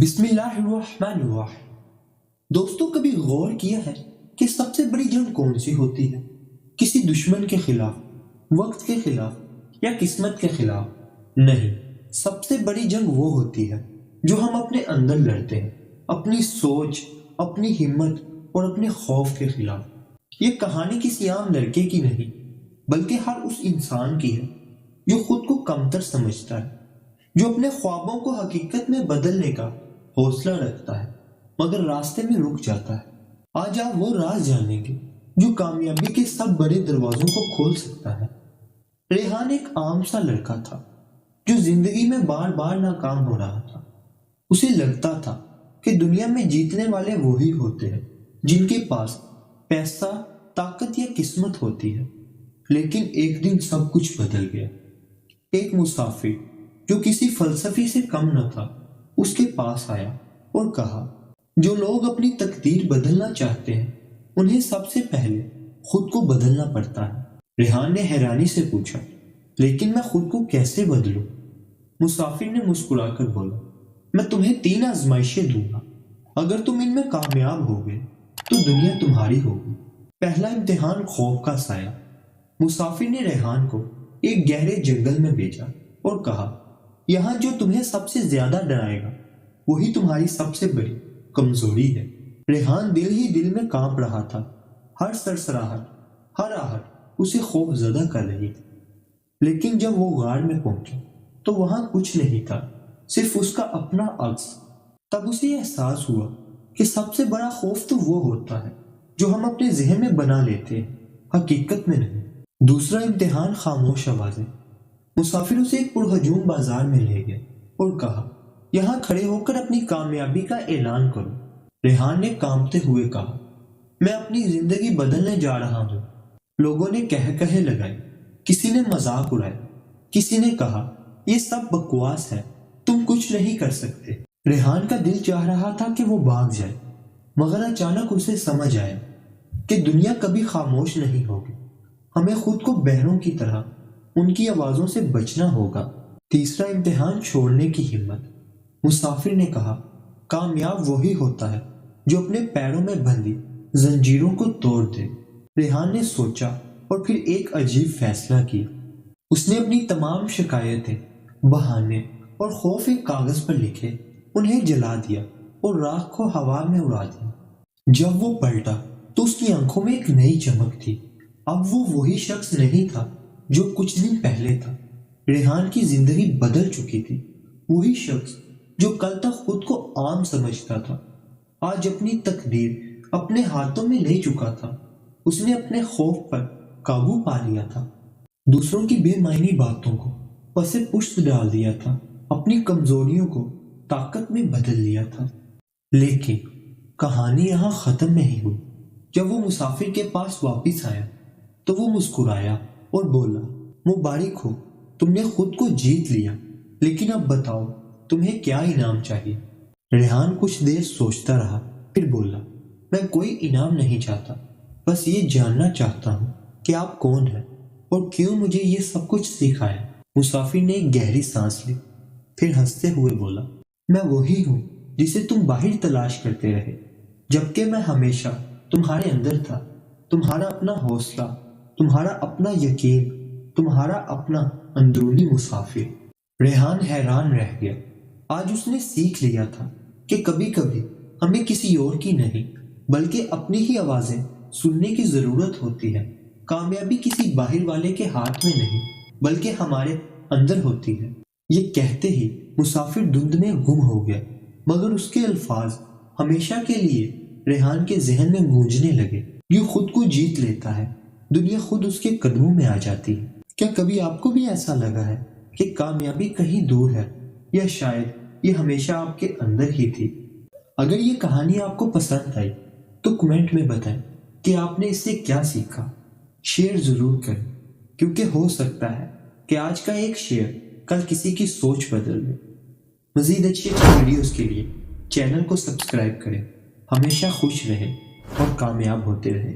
बिस्मिल्लाहिर्रहमानिर्रहीम। दोस्तों, कभी गौर किया है कि सबसे बड़ी जंग कौन सी होती है? किसी दुश्मन के खिलाफ, वक्त के खिलाफ या किस्मत के खिलाफ? नहीं, सबसे बड़ी जंग वो होती है जो हम अपने अंदर लड़ते हैं, अपनी सोच, अपनी हिम्मत और अपने खौफ के खिलाफ। ये कहानी किसी आम लड़के की नहीं, बल्कि हर उस इंसान की है जो खुद को कमतर समझता है, जो अपने ख्वाबों को हकीकत में बदलने का हौसला रखता है मगर रास्ते में रुक जाता है। आज आप वो राज जानेंगे जो कामयाबी के सब बड़े दरवाजों को खोल सकता है। रेहान एक आम सा लड़का था जो जिंदगी में बार बार नाकाम हो रहा था। उसे लगता था कि दुनिया में जीतने वाले वो ही होते हैं जिनके पास पैसा, ताकत या किस्मत होती है। लेकिन एक दिन सब कुछ बदल गया। एक मुसाफिर जो किसी फलसफी से कम न था उसके पास आया और कहा, जो लोग अपनी तकदीर बदलना चाहते हैं उन्हें सबसे पहले खुद को बदलना पड़ता है। रेहान ने हैरानी से पूछा, लेकिन मैं खुद को कैसे बदलूं? मुसाफिर ने मुस्कुराकर बोला, मैं तुम्हें 3 आजमाइशें दूंगा। अगर तुम इनमें कामयाब हो गए तो दुनिया तुम्हारी होगी। पहला इम्तिहान खौफ का साया। मुसाफिर ने रेहान को एक गहरे जंगल में भेजा और कहा, यहाँ जो तुम्हें सबसे ज्यादा डराएगा वही तुम्हारी सबसे बड़ी कमजोरी है। रेहान दिल ही दिल में कांप रहा था। हर सरसराहट, हर आहट उसे खौफ ज़दा कर रही थी। लेकिन जब वो गार में पहुंचा तो वहां कुछ नहीं था, सिर्फ उसका अपना अक्स। तब उसे एहसास हुआ कि सबसे बड़ा खौफ तो वो होता है जो हम अपने जहन में बना लेते हैं, हकीकत में नहीं। दूसरा इम्तिहान खामोश आवाजें। मुसाफिर उसे एक पुरहजूम बाजार में ले गया और कहा, यहाँ खड़े होकर अपनी कामयाबी का ऐलान करो। रेहान ने कांपते हुए कहा, मैं अपनी जिंदगी बदलने जा रहा हूँ। लोगों ने कहे लगाए, किसी ने मजाक उड़ाया, किसी ने कहा, ये सब बकवास है, तुम कुछ नहीं कर सकते। रेहान का दिल चाह रहा था कि वो भाग जाए, मगर अचानक उसे समझ आया कि दुनिया कभी खामोश नहीं होगी। हमें खुद को बहरों की तरह उनकी आवाजों से बचना होगा। तीसरा इम्तिहान छोड़ने की हिम्मत। मुसाफिर ने कहा, कामयाब वही होता है जो अपने पैरों में बंधी जंजीरों को तोड़ दे। रेहान ने सोचा और फिर एक अजीब फैसला किया। उसने अपनी तमाम शिकायतें, बहाने और खौफ एक कागज पर लिखे, उन्हें जला दिया और राख को हवा में उड़ा दिया। जब वो पलटा तो उसकी आंखों में एक नई चमक थी। अब वो वही शख्स नहीं था जो कुछ दिन पहले था। रेहान की जिंदगी बदल चुकी थी। वही शख्स जो कल तक खुद को आम समझता था, आज अपनी तकदीर अपने हाथों में ले चुका था। उसने अपने खौफ पर काबू पा लिया था, दूसरों की बेमायनी बातों को पसे पुष्ट डाल दिया था, अपनी कमजोरियों को ताकत में बदल लिया था। लेकिन कहानी यहाँ खत्म नहीं हुई। जब वो मुसाफिर के पास वापिस आया तो वो मुस्कुराया और बोला, मुबारक हो, तुमने खुद को जीत लिया। लेकिन अब बताओ, तुम्हें क्या इनाम चाहिए? रेहान कुछ देर सोचता रहा, फिर बोला, मैं कोई इनाम नहीं चाहता, बस ये जानना चाहता हूँ कि आप कौन हैं और क्यों मुझे ये सब कुछ सिखाया। मुसाफिर ने एक गहरी सांस ली, फिर हंसते हुए बोला, मैं वही हूँ जिसे तुम बाहर तलाश करते रहे, जबकि मैं हमेशा तुम्हारे अंदर था। तुम्हारा अपना हौसला, तुम्हारा अपना यकीन, तुम्हारा अपना अंदरूनी मुसाफिर। रेहान हैरान रह गया। आज उसने सीख लिया था कि कभी कभी हमें किसी और की नहीं बल्कि अपनी ही आवाजें सुनने की जरूरत होती है। कामयाबी किसी बाहर वाले के हाथ में नहीं बल्कि हमारे अंदर होती है। ये कहते ही मुसाफिर धुंध में गुम हो गया, मगर उसके अल्फाज हमेशा के लिए रेहान के जहन में गूंजने लगे। जो खुद को जीत लेता है, दुनिया खुद उसके कदमों में आ जाती है। क्या कभी आपको भी ऐसा लगा है कि कामयाबी कहीं दूर है, या शायद ये हमेशा आपके अंदर ही थी? अगर ये कहानी आपको पसंद आई तो कमेंट में बताएं कि आपने इससे क्या सीखा। शेयर जरूर करें, क्योंकि हो सकता है कि आज का एक शेयर कल किसी की सोच बदल दे। मजीद अच्छी वीडियोस के लिए चैनल को सब्सक्राइब करें। हमेशा खुश रहें और कामयाब होते रहें।